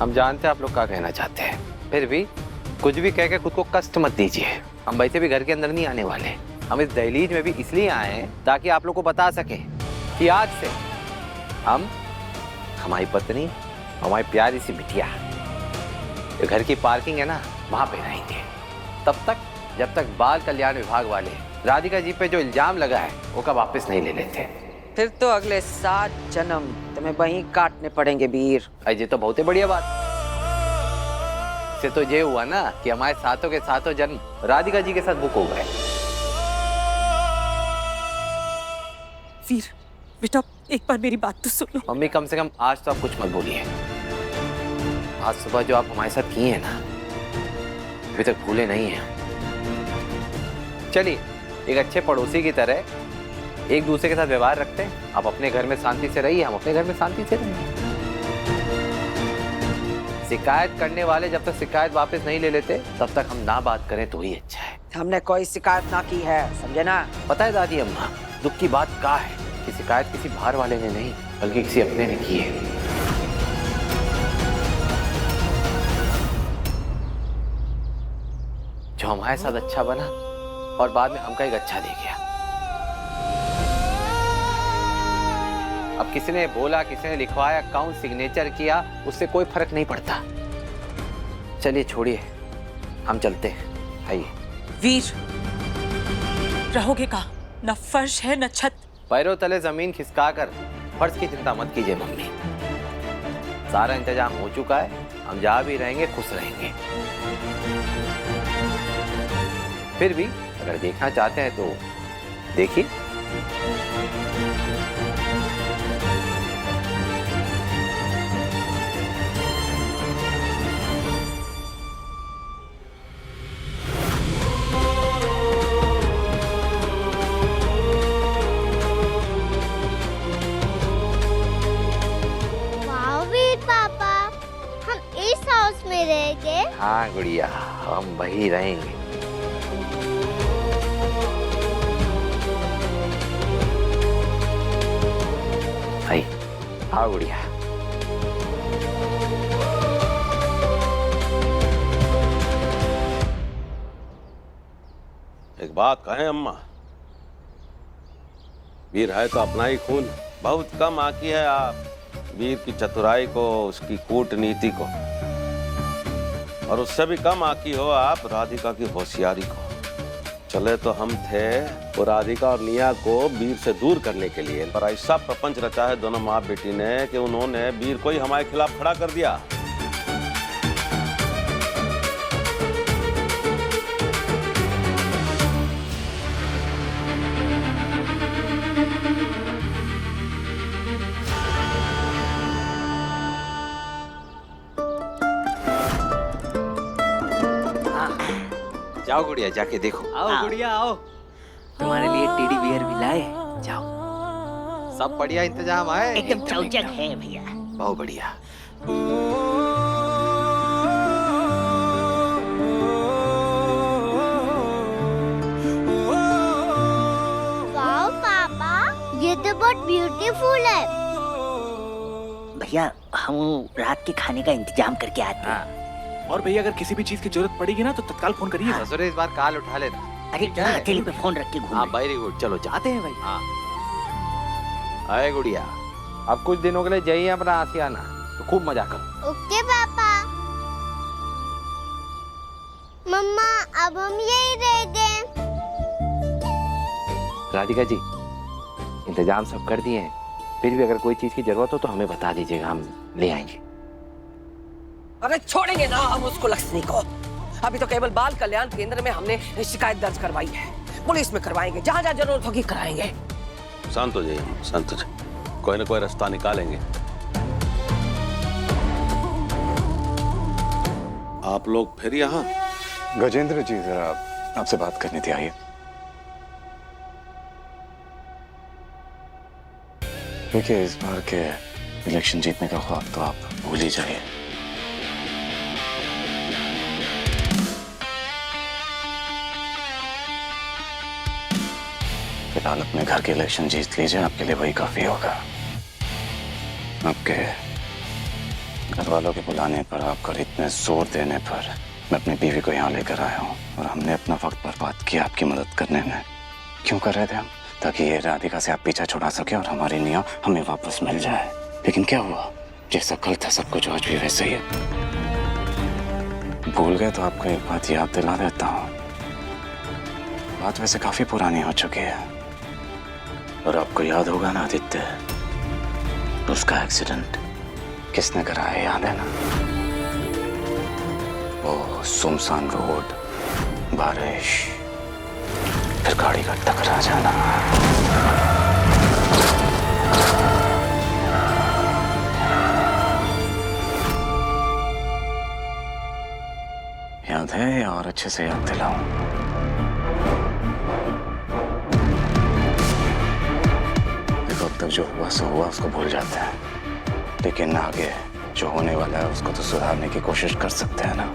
हम जानते हैं आप लोग क्या कहना चाहते हैं, फिर भी कुछ भी कह के खुद को कष्ट मत दीजिए। हम वैसे भी घर के अंदर नहीं आने वाले, हम इस दहलीज में भी इसलिए आए हैं ताकि आप लोग को बता सके कि आज से हम, हमारी पत्नी, हमारी प्यारी सी बिटिया, जो घर की पार्किंग है ना वहां पे रहेंगे तब तक जब तक बाल कल्याण विभाग वाले राधिका जी पे जो इल्जाम लगा है वो का वापस नहीं ले लेते। फिर तो अगले 7 जन्म तुम्हें वहीं काटने पड़ेंगे वीर। ये तो बहुत ही बढ़िया बात। इससे तो ये हुआ ना कि हमारे सातों के सातों जन्म राधिका जी के साथ बुक हो गए। वीर बेटा एक बार मेरी बात तो सुन लो। मम्मी कम से कम आज तो आप कुछ मत बोलिए। आज सुबह जो आप हमारे साथ किए हैं ना अभी तक भूले नहीं हैं। चलिए एक अच्छे पड़ोसी की तरह एक दूसरे के साथ व्यवहार रखते हैं। आप अपने घर में शांति से रहिए, हम अपने घर में शांति से रहिए। शिकायत करने वाले जब तक शिकायत वापस नहीं ले लेते तब तक हम ना बात करें तो ही अच्छा है। हमने कोई शिकायत ना की है, समझे ना? पता है दादी अम्मा, दुख की बात क्या है कि शिकायत किसी बाहर वाले ने नहीं बल्कि किसी अपने ने की है। जो हमारे साथ अच्छा बना और बाद में हमका एक अच्छा दे गया। अब किसी ने बोला, किसी ने लिखवाया, अकाउंट सिग्नेचर किया, उससे कोई फर्क नहीं पड़ता। चलिए छोड़िए, हम चलते हैं। आइए। वीर रहोगे कहाँ? न फर्श है न छत। पैरों तले जमीन खिसकाकर फर्श की चिंता मत कीजिए मम्मी, सारा इंतजाम हो चुका है। हम जहाँ भी रहेंगे खुश रहेंगे। फिर भी अगर देखना चाहते हैं तो देखिए। हाँ गुड़िया, हम वही रहेंगे। आई, हाँ गुड़िया। एक बात कहें अम्मा, वीर है तो अपना ही खून, बहुत कम आकी है आप वीर की चतुराई को, उसकी कूटनीति को, और उससे भी कम आकी हो आप राधिका की होशियारी को। चले तो हम थे वो राधिका और निया को वीर से दूर करने के लिए, पर ऐसा प्रपंच रचा है दोनों माँ बेटी ने कि उन्होंने वीर को ही हमारे खिलाफ खड़ा कर दिया। जाओ गुड़िया, जाके देखो। आओ गुड़िया आओ, तुम्हारे लिए टेडी बियर भी लाए। जाओ। सब बढ़िया इंतजाम है, एकदम चौचक है भैया। बहुत बढ़िया। वाओ पापा, ये तो बहुत ब्यूटीफुल है। भैया हम रात के खाने का इंतजाम करके आते हैं। और भैया अगर किसी भी चीज की जरूरत पड़ेगी ना तो तत्काल फोन करिए। ससुरे इस बार काल उठा लेना। अरे हथेली पे फोन रख के घूम। हाँ वेरी गुड, चलो जाते हैं भाई। हाँ आए गुड़िया, अब कुछ दिनों के लिए जाइए अपना आसियाना, तो खूब मजा करो। ओके पापा। मम्मा अब हम यही रहेंगे। राधिका जी इंतजाम सब कर दिए हैं, फिर भी अगर कोई चीज की जरूरत हो तो हमें बता दीजिएगा, हम ले आएंगे। अरे छोड़ेंगे ना हम उसको, लक्ष्मी को। अभी तो केवल बाल कल्याण केंद्र में हमने शिकायत दर्ज करवाई है, पुलिस में करवाएंगे, जहाँ जहाँ जरूरत होगी कराएंगे। शांत हो जाइए, शांत हो जाइए, कोई ना कोई रास्ता निकालेंगे। आप लोग फिर यहाँ? गजेंद्र जी जरा आपसे बात करनी थी, आइए। देखिए इस बार के इलेक्शन जीतने का ख्वाब तो आप भूल ही जाइए। फिलहाल अपने घर के इलेक्शन जीत लीजिए, आपके लिए वही काफी होगा। आपके घर वालों के बुलाने पर, आपका इतने जोर देने पर मैं अपनी बीवी को यहाँ लेकर आया हूँ और हमने अपना वक्त बर्बाद किया आपकी मदद करने में। क्यों कर रहे थे हम? ताकि ये राधिका से आप पीछा छुड़ा सके और हमारी निया हमें वापस मिल जाए। लेकिन क्या हुआ? जैसा कल था सब कुछ आज भी वैसे ही है। भूल गए तो आपको एक बात याद दिला देता हूँ। बात वैसे काफी पुरानी हो चुकी है और आपको याद होगा ना आदित्य, उसका एक्सीडेंट किसने कराया याद है ना? वो सुनसान रोड, बारिश, फिर गाड़ी का टकरा जाना। याद है या और अच्छे से याद दिलाऊं? देखो अब तक जो हुआ सो हुआ, उसको भूल जाते हैं, लेकिन आगे जो होने वाला है उसको तो सुधारने की कोशिश कर सकते हैं ना।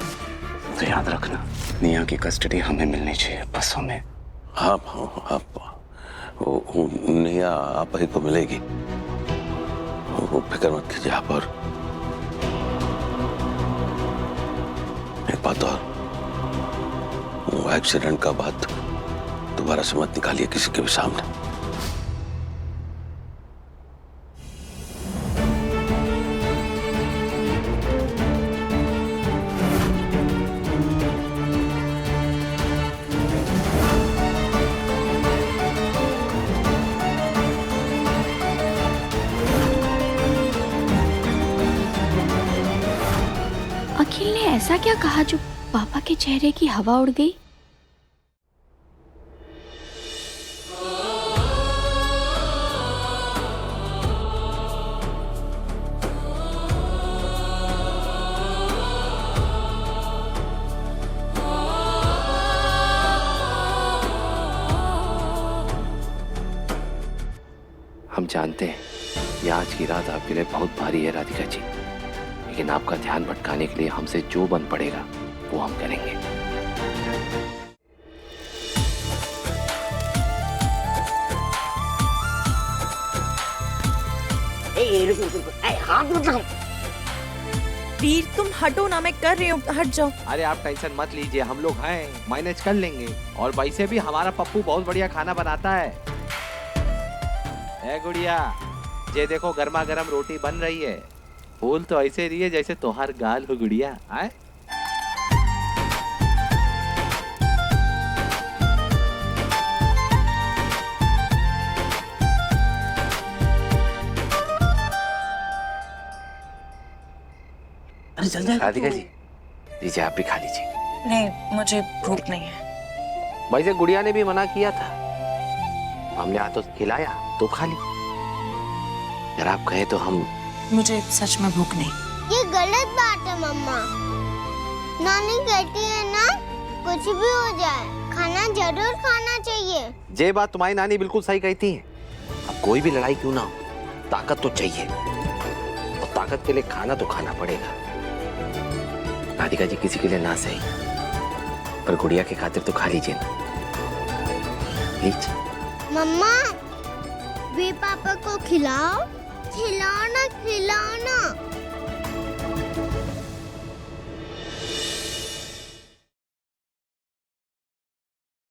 तो याद रखना, निया की कस्टडी हमें मिलनी चाहिए, बस हमें। आप वो निया आप ही को मिलेगी, वो फिक्र मत कीजिए आप। और एक बात और, वो एक्सीडेंट का बात दोबारा से मत निकालिए किसी के भी सामने। अखिल ने ऐसा क्या कहा जो पापा के चेहरे की हवा उड़ गई? हम जानते हैं ये आज की रात आपके लिए बहुत भारी है राधिका जी, लेकिन आपका ध्यान भटकाने के लिए हमसे जो बन पड़ेगा वो हम करेंगे। वीर तुम हटो ना, मैं कर रही हूँ, हट जाओ। अरे आप टेंशन मत लीजिए, हम लोग हैं, मैनेज कर लेंगे। और वैसे भी हमारा पप्पू बहुत बढ़िया खाना बनाता है। ए गुड़िया, ये देखो गर्मा गर्म रोटी बन रही है। फूल तो ऐसे रही है जैसे तोहार गाल हो गुड़िया। आए अरे चल जा राधिका जी, लीजिए आप भी खा लीजिए। नहीं, मुझे भूख नहीं है। वैसे गुड़िया ने भी मना किया था, हमने हाथों से खिलाया तो खा ली। अगर आप कहे तो हम। मुझे सच में भूख नहीं। ये गलत बात है मम्मा। नानी कहती है ना, कुछ भी हो जाए खाना जरूर खाना चाहिए। ये बात तुम्हारी नानी बिल्कुल सही कहती है। अब कोई भी लड़ाई क्यों ना हो, ताकत तो चाहिए, और ताकत के लिए खाना तो खाना पड़ेगा। राधिका जी किसी के लिए ना सही, पर गुड़िया के खातिर तो खा लीजिए ना, प्लीज। मम्मा, वे पापा को खिलाओ, खिलाओ ना, खिलाओ ना।